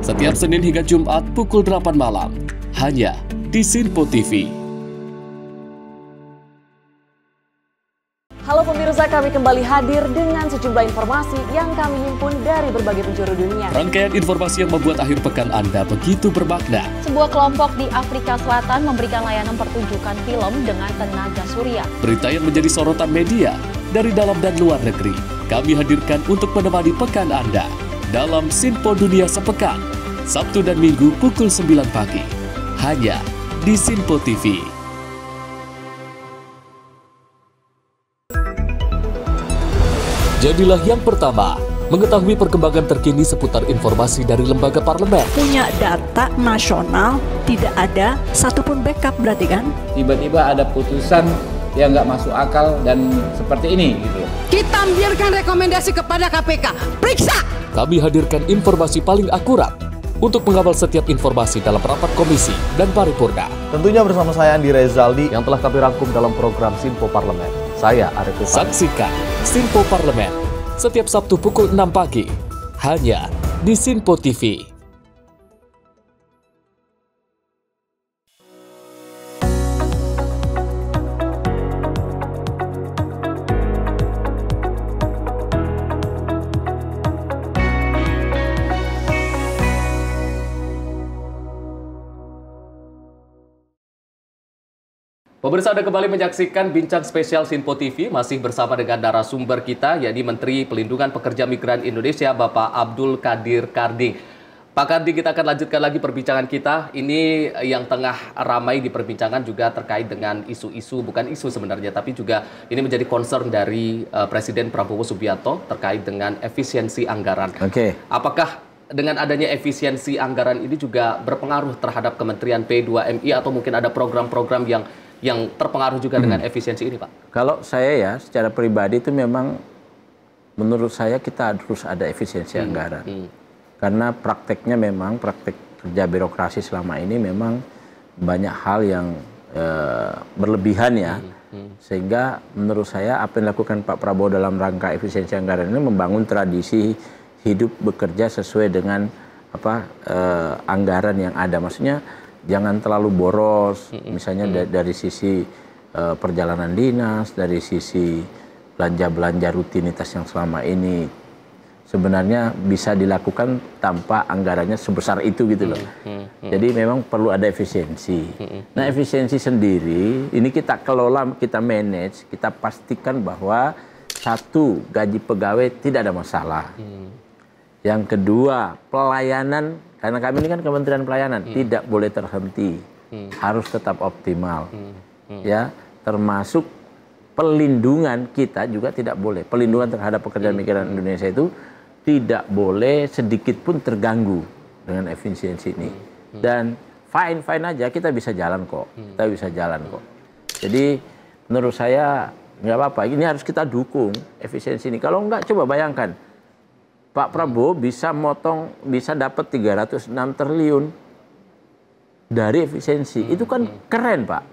Setiap Senin hingga Jumat pukul 8 malam, hanya di Sinpo TV. Halo pemirsa, kami kembali hadir dengan sejumlah informasi yang kami himpun dari berbagai penjuru dunia. Rangkaian informasi yang membuat akhir pekan Anda begitu bermakna. Sebuah kelompok di Afrika Selatan memberikan layanan pertunjukan film dengan tenaga surya. Berita yang menjadi sorotan media dari dalam dan luar negeri, kami hadirkan untuk menemani pekan Anda dalam Sinpo Dunia Sepekan, Sabtu dan Minggu pukul 9 pagi, hanya di Sinpo TV. Jadilah yang pertama mengetahui perkembangan terkini seputar informasi dari lembaga parlemen. Punya data nasional, tidak ada satupun backup berarti kan? Tiba-tiba ada putusan yang nggak masuk akal dan seperti ini gitu. Kita biarkan rekomendasi kepada KPK, periksa! Kami hadirkan informasi paling akurat untuk mengawal setiap informasi dalam rapat komisi dan paripurna. Tentunya bersama saya Andi Rezaldi Yang telah kami rangkum dalam program Sinpo Parlemen. Saya Arif Rufani. Saksikan Sinpo Parlemen setiap Sabtu pukul 6 pagi hanya di Sinpo TV. Pemirsa, Anda kembali menyaksikan Bincang Spesial Sinpo TV, masih bersama dengan narasumber kita, yakni Menteri Pelindungan Pekerja Migran Indonesia, Bapak Abdul Qadir Karding. Pak Karding, kita akan lanjutkan lagi perbincangan kita. Ini yang tengah ramai diperbincangkan juga terkait dengan isu-isu, bukan isu sebenarnya, tapi juga ini menjadi concern dari Presiden Prabowo Subianto terkait dengan efisiensi anggaran. Apakah dengan adanya efisiensi anggaran ini juga berpengaruh terhadap Kementerian P2MI atau mungkin ada program-program yang terpengaruh juga dengan efisiensi ini, Pak? Kalau saya ya, secara pribadi itu memang menurut saya kita harus ada efisiensi anggaran. Karena prakteknya memang, praktek kerja birokrasi selama ini memang banyak hal yang berlebihan ya. Sehingga menurut saya apa yang dilakukan Pak Prabowo dalam rangka efisiensi anggaran ini membangun tradisi hidup bekerja sesuai dengan anggaran yang ada. Maksudnya jangan terlalu boros, misalnya dari sisi perjalanan dinas, dari sisi belanja-belanja rutinitas yang selama ini sebenarnya bisa dilakukan tanpa anggarannya sebesar itu gitu loh. Jadi memang perlu ada efisiensi. Nah, efisiensi sendiri ini kita kelola, kita manage, kita pastikan bahwa satu, gaji pegawai tidak ada masalah. Yang kedua, pelayanan, karena kami ini kan Kementerian Pelayanan, tidak boleh terhenti, harus tetap optimal. Ya, termasuk pelindungan kita juga tidak boleh. Pelindungan terhadap pekerja migran Indonesia itu tidak boleh sedikit pun terganggu dengan efisiensi ini. Dan fine aja, kita bisa jalan kok. Kita bisa jalan kok. Jadi menurut saya nggak apa-apa, ini harus kita dukung efisiensi ini. Kalau enggak, coba bayangkan. Pak Prabowo bisa dapat 306 triliun dari efisiensi. Itu kan keren, Pak.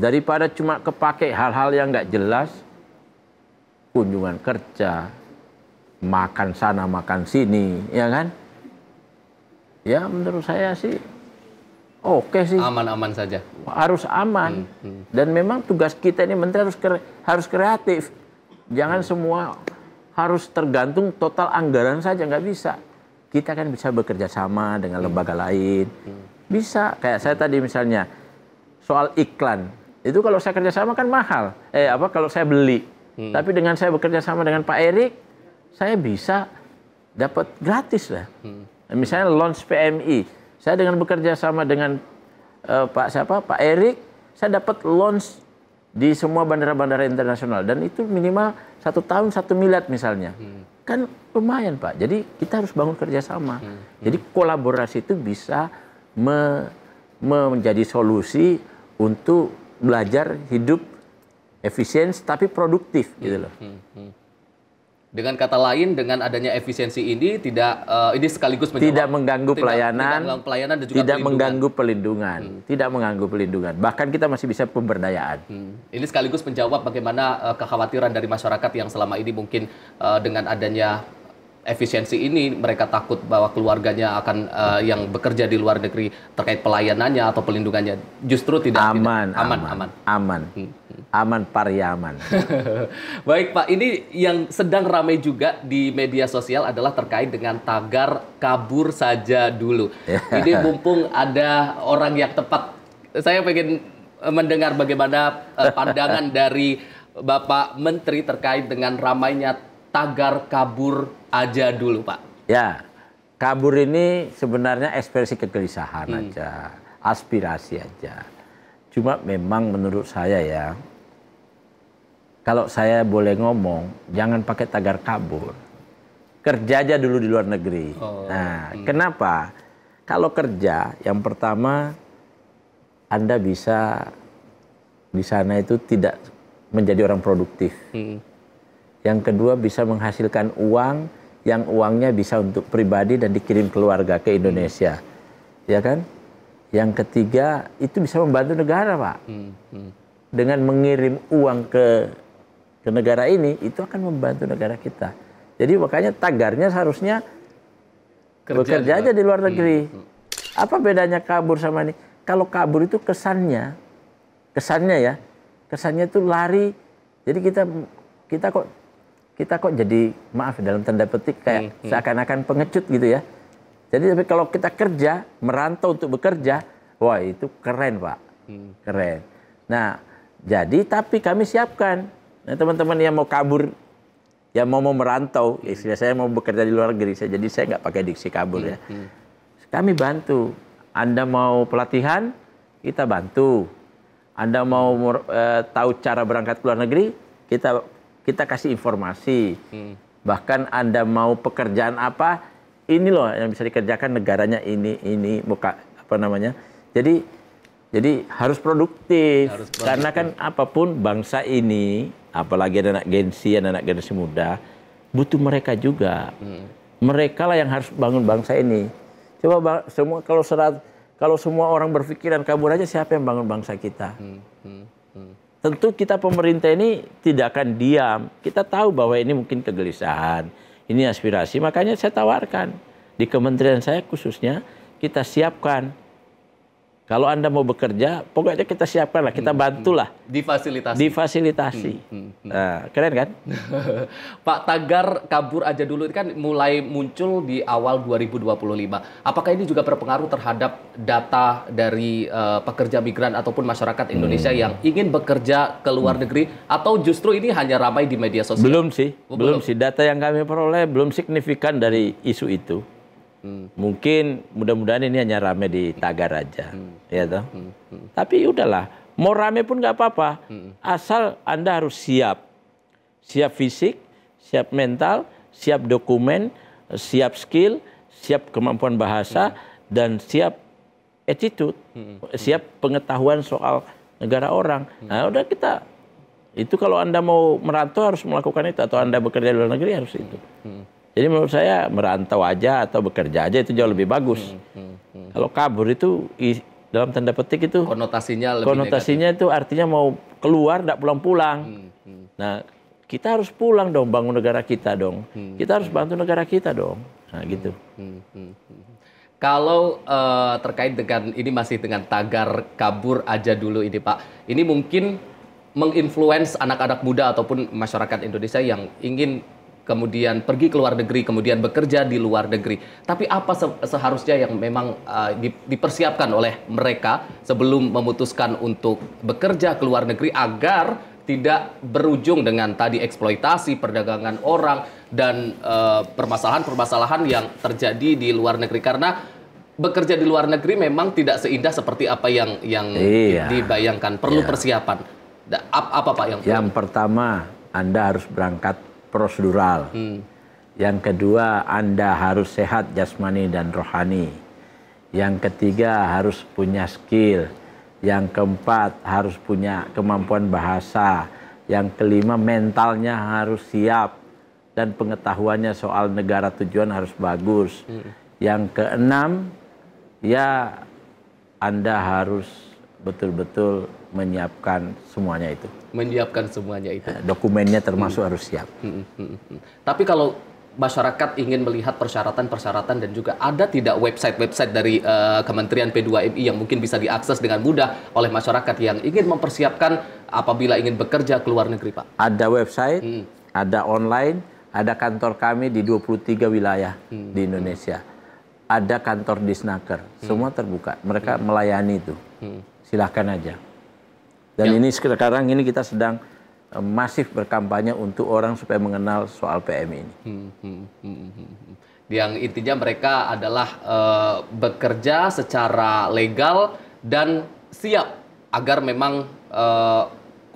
Daripada cuma kepake hal-hal yang nggak jelas, kunjungan kerja, makan sana, makan sini, ya kan? Ya menurut saya sih oke sih. Aman-aman saja. Harus aman. Dan memang tugas kita ini menteri harus kreatif. Jangan semua harus tergantung total anggaran saja, nggak bisa. Kita kan bisa bekerja sama dengan lembaga lain. Bisa, kayak saya tadi misalnya, soal iklan. Itu kalau saya kerja sama kan mahal. Kalau saya beli. Tapi dengan saya bekerja sama dengan Pak Erik, saya bisa dapat gratis lah. Misalnya launch PMI. Saya dengan bekerja sama dengan Pak Erik, saya dapat launch di semua bandara-bandara internasional. Dan itu minimal 1 tahun 1 miliar misalnya. Kan lumayan, Pak. Jadi kita harus bangun kerjasama. Jadi kolaborasi itu bisa menjadi solusi untuk belajar hidup efisien tapi produktif gitu loh. Dengan kata lain, dengan adanya efisiensi ini ini sekaligus tidak mengganggu pelayanan, dan juga tidak mengganggu pelindungan, tidak mengganggu pelindungan. Bahkan kita masih bisa pemberdayaan. Ini sekaligus menjawab bagaimana kekhawatiran dari masyarakat yang selama ini mungkin dengan adanya efisiensi ini mereka takut bahwa keluarganya akan yang bekerja di luar negeri terkait pelayanannya atau pelindungannya justru tidak aman. Aman Pariaman. Baik Pak, ini yang sedang ramai juga di media sosial adalah terkait dengan tagar kabur saja dulu. Ini mumpung ada orang yang tepat, saya pengen mendengar bagaimana pandangan dari Bapak Menteri terkait dengan ramainya tagar kabur aja dulu Pak. Ya, kabur ini sebenarnya ekspresi kegelisahan aja, aspirasi aja. Cuma memang menurut saya ya, kalau saya boleh ngomong, jangan pakai tagar kabur. Kerja aja dulu di luar negeri. Kenapa? Kalau kerja, yang pertama Anda bisa di sana itu tidak menjadi orang produktif. Yang kedua bisa menghasilkan uang, yang uangnya bisa untuk pribadi dan dikirim keluarga ke Indonesia. Ya kan? Yang ketiga itu bisa membantu negara, Pak. Dengan mengirim uang ke negara ini, itu akan membantu negara kita. Jadi makanya tagarnya seharusnya bekerja aja di luar negeri. Apa bedanya kabur sama ini? Kalau kabur itu kesannya itu lari. Jadi kita kok jadi, maaf dalam tanda petik, kayak seakan-akan pengecut gitu ya. Jadi tapi kalau kita kerja, merantau untuk bekerja, wah itu keren Pak, keren. Nah jadi tapi kami siapkan, teman-teman yang mau kabur, yang mau merantau, istilah saya mau bekerja di luar negeri, jadi saya nggak pakai diksi kabur ya. Kami bantu. Anda mau pelatihan, kita bantu. Anda mau tahu cara berangkat ke luar negeri, kita kasih informasi. Bahkan Anda mau pekerjaan apa, ini loh yang bisa dikerjakan negaranya ini apa namanya. Jadi harus produktif. Karena kan apapun bangsa ini, apalagi ada anak generasi muda, butuh mereka juga. Mereka lah yang harus bangun bangsa ini. Coba semua kalau semua orang berpikiran kabur aja, siapa yang bangun bangsa kita? Tentu kita pemerintah ini tidak akan diam. Kita tahu bahwa ini mungkin kegelisahan, ini aspirasi. Makanya saya tawarkan di kementerian saya khususnya, kita siapkan. Kalau Anda mau bekerja, pokoknya kita siapkan lah, kita bantulah. Difasilitasi. Nah, keren kan? Pak, tagar kabur aja dulu ini kan mulai muncul di awal 2025. Apakah ini juga berpengaruh terhadap data dari pekerja migran ataupun masyarakat Indonesia yang ingin bekerja ke luar negeri? Atau justru ini hanya ramai di media sosial? Belum sih. Data yang kami peroleh belum signifikan dari isu itu. Mungkin mudah-mudahan ini hanya rame di tagar aja, ya toh. Tapi udahlah, mau rame pun nggak apa-apa, asal Anda harus siap fisik, siap mental, siap dokumen, siap skill, siap kemampuan bahasa, dan siap attitude, siap pengetahuan soal negara orang. Nah, udah kita itu kalau Anda mau merantau harus melakukan itu, atau Anda bekerja di luar negeri harus itu. Jadi menurut saya merantau aja atau bekerja aja itu jauh lebih bagus. Kalau kabur itu dalam tanda petik itu konotasinya itu artinya mau keluar tidak pulang-pulang. Nah kita harus pulang dong, bangun negara kita dong. Kita harus bantu negara kita dong. Nah gitu. Kalau terkait dengan ini masih dengan tagar kabur aja dulu ini Pak. Ini mungkin menginfluence anak-anak muda ataupun masyarakat Indonesia yang ingin kemudian pergi ke luar negeri, kemudian bekerja di luar negeri. Tapi apa seharusnya yang memang dipersiapkan oleh mereka sebelum memutuskan untuk bekerja ke luar negeri agar tidak berujung dengan tadi eksploitasi, perdagangan orang, dan permasalahan-permasalahan yang terjadi di luar negeri. Karena bekerja di luar negeri memang tidak seindah seperti apa yang dibayangkan. Perlu persiapan. Apa Pak yang perlu? Yang pertama, Anda harus berangkat prosedural. Yang kedua, Anda harus sehat jasmani dan rohani. Yang ketiga, harus punya skill. Yang keempat, harus punya kemampuan bahasa. Yang kelima, mentalnya harus siap dan pengetahuannya soal negara tujuan harus bagus. Yang keenam, ya Anda harus betul-betul menyiapkan semuanya itu. Menyiapkan semuanya itu. Dokumennya termasuk harus siap. Tapi kalau masyarakat ingin melihat persyaratan-persyaratan dan juga ada tidak website-website dari Kementerian P2MI yang mungkin bisa diakses dengan mudah oleh masyarakat yang ingin mempersiapkan apabila ingin bekerja ke luar negeri, Pak? Ada website, ada online, ada kantor kami di 23 wilayah di Indonesia. Ada kantor Disnaker, semua terbuka. Mereka melayani itu. Silahkan aja. Dan ini sekarang ini kita sedang masif berkampanye untuk orang supaya mengenal soal PMI ini. Yang intinya mereka adalah bekerja secara legal dan siap agar memang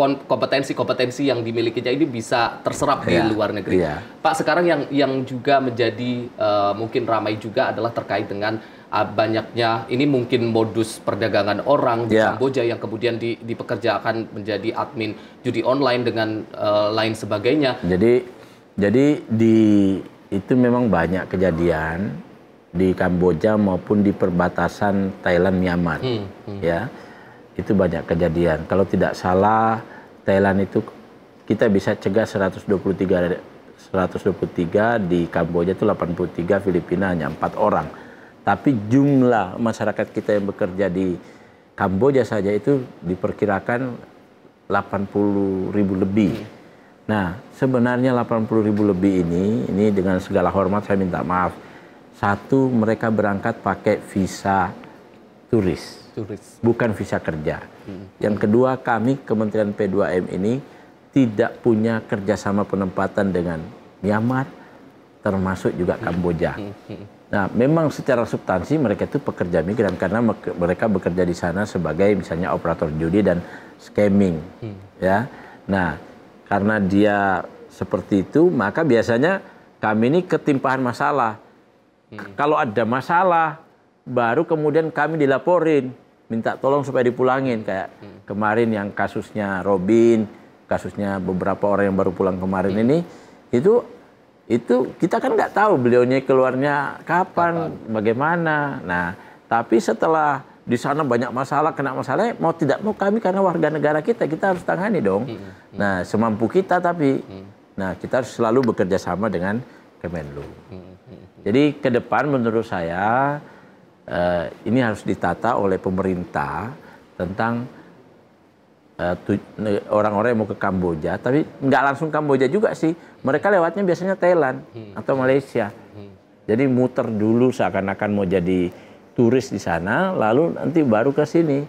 kompetensi-kompetensi yang dimilikinya ini bisa terserap di luar negeri. Pak, sekarang yang juga menjadi mungkin ramai juga adalah terkait dengan banyaknya ini mungkin modus perdagangan orang di Kamboja yang kemudian dipekerjakan menjadi admin judi online dengan lain sebagainya. Jadi itu memang banyak kejadian di Kamboja maupun di perbatasan Thailand Myanmar. Ya. Itu banyak kejadian. Kalau tidak salah Thailand itu kita bisa cegah 123 di Kamboja itu 83, Filipina hanya 4 orang. Tapi jumlah masyarakat kita yang bekerja di Kamboja saja itu diperkirakan 80.000 lebih. Nah, sebenarnya 80.000 lebih ini dengan segala hormat saya minta maaf. Satu, mereka berangkat pakai visa turis. Bukan visa kerja. Yang kedua, kami Kementerian P2M ini tidak punya kerjasama penempatan dengan Myanmar, termasuk juga Kamboja. Nah, memang secara substansi mereka itu pekerja migran karena mereka bekerja di sana sebagai misalnya operator judi dan scamming, ya. Nah, karena dia seperti itu, maka biasanya kami ini ketimpahan masalah. Kalau ada masalah, baru kemudian kami dilaporin, minta tolong supaya dipulangin. Kayak kemarin yang kasusnya Robin, kasusnya beberapa orang yang baru pulang kemarin ini, itu kita kan nggak tahu beliaunya keluarnya kapan, bagaimana. Nah, tapi setelah di sana banyak masalah, kena masalah, mau tidak mau kami karena warga negara kita harus tangani dong. Nah, semampu kita tapi, nah kita harus selalu bekerja sama dengan Kemenlu. Jadi ke depan menurut saya ini harus ditata oleh pemerintah tentang orang-orang yang mau ke Kamboja, tapi nggak langsung Kamboja juga sih. Mereka lewatnya biasanya Thailand atau Malaysia. Jadi muter dulu seakan-akan mau jadi turis di sana, lalu nanti baru ke sini.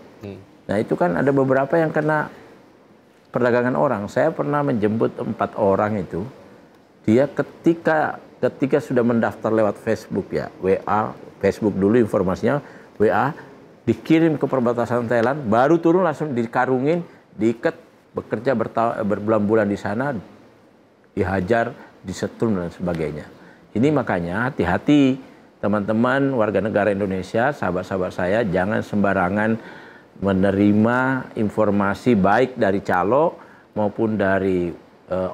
Nah itu kan ada beberapa yang kena perdagangan orang. Saya pernah menjemput 4 orang itu. Dia ketika sudah mendaftar lewat Facebook ya, WA, Facebook dulu informasinya, WA, dikirim ke perbatasan Thailand, baru turun langsung dikarungin, diikat, bekerja berbulan-bulan di sana, dihajar, disetrum dan sebagainya. Ini makanya hati-hati teman-teman warga negara Indonesia, sahabat-sahabat saya, jangan sembarangan menerima informasi baik dari calo maupun dari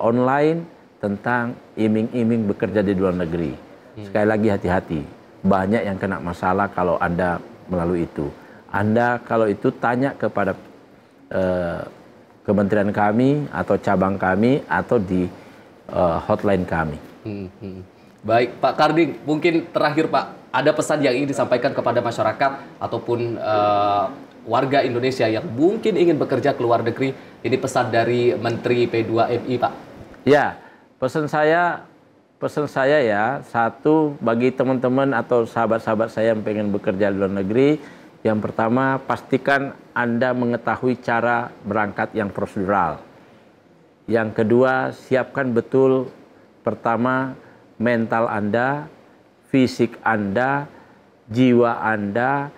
online tentang iming-iming bekerja di luar negeri. Sekali lagi hati-hati, banyak yang kena masalah kalau Anda melalui itu. Anda kalau itu tanya kepada kementerian kami atau cabang kami atau di hotline kami. Baik, Pak Karding, mungkin terakhir Pak, ada pesan yang ingin disampaikan kepada masyarakat ataupun warga Indonesia yang mungkin ingin bekerja ke luar negeri. Ini pesan dari Menteri P2MI, Pak. Ya, pesan saya ya, satu bagi teman-teman atau sahabat-sahabat saya yang pengen bekerja di luar negeri, yang pertama pastikan Anda mengetahui cara berangkat yang prosedural. Yang kedua, siapkan betul pertama mental Anda, fisik Anda, jiwa Anda,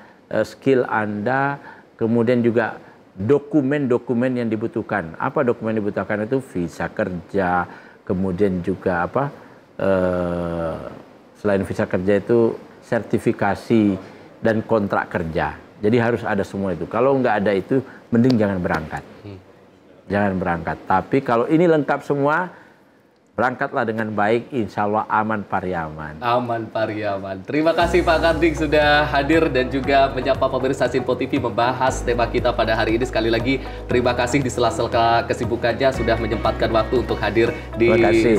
skill Anda, kemudian juga dokumen-dokumen yang dibutuhkan. Apa dokumen yang dibutuhkan itu? Visa kerja, kemudian juga apa? Selain visa kerja itu sertifikasi dan kontrak kerja. Jadi harus ada semua itu. Kalau nggak ada itu, mending jangan berangkat. Jangan berangkat. Tapi kalau ini lengkap semua, berangkatlah dengan baik, insya Allah aman pariaman. Aman pariaman. Terima kasih Pak Kardik sudah hadir dan juga menyapa pemirsa Sinpo TV membahas tema kita pada hari ini. Sekali lagi terima kasih di sela-sela kesibukannya sudah menyempatkan waktu untuk hadir di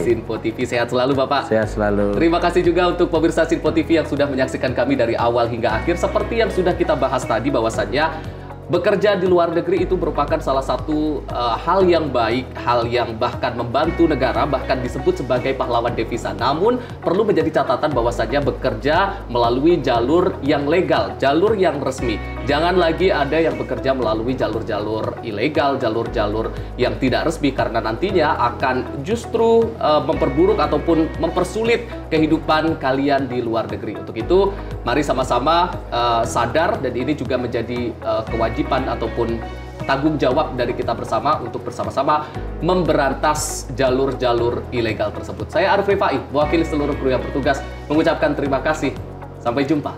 Sinpo TV. Sehat selalu Bapak. Sehat selalu. Terima kasih juga untuk pemirsa Sinpo TV yang sudah menyaksikan kami dari awal hingga akhir. Seperti yang sudah kita bahas tadi bahwasannya bekerja di luar negeri itu merupakan salah satu hal yang baik, hal yang bahkan membantu negara, bahkan disebut sebagai pahlawan devisa. Namun perlu menjadi catatan bahwasannya bekerja melalui jalur yang legal, jalur yang resmi. Jangan lagi ada yang bekerja melalui jalur-jalur ilegal, jalur-jalur yang tidak resmi, karena nantinya akan justru memperburuk ataupun mempersulit kehidupan kalian di luar negeri. Untuk itu, mari sama-sama sadar, dan ini juga menjadi kewajiban ataupun tanggung jawab dari kita bersama untuk bersama-sama memberantas jalur-jalur ilegal tersebut. Saya Arif Rifai, mewakili seluruh kru yang bertugas, mengucapkan terima kasih. Sampai jumpa.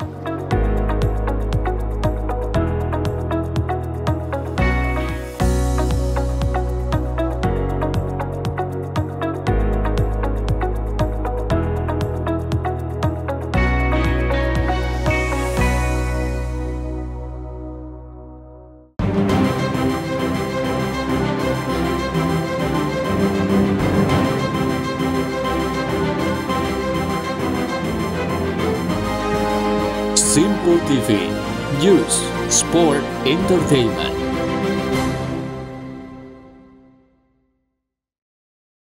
Sinpo TV, News, Sport, Entertainment.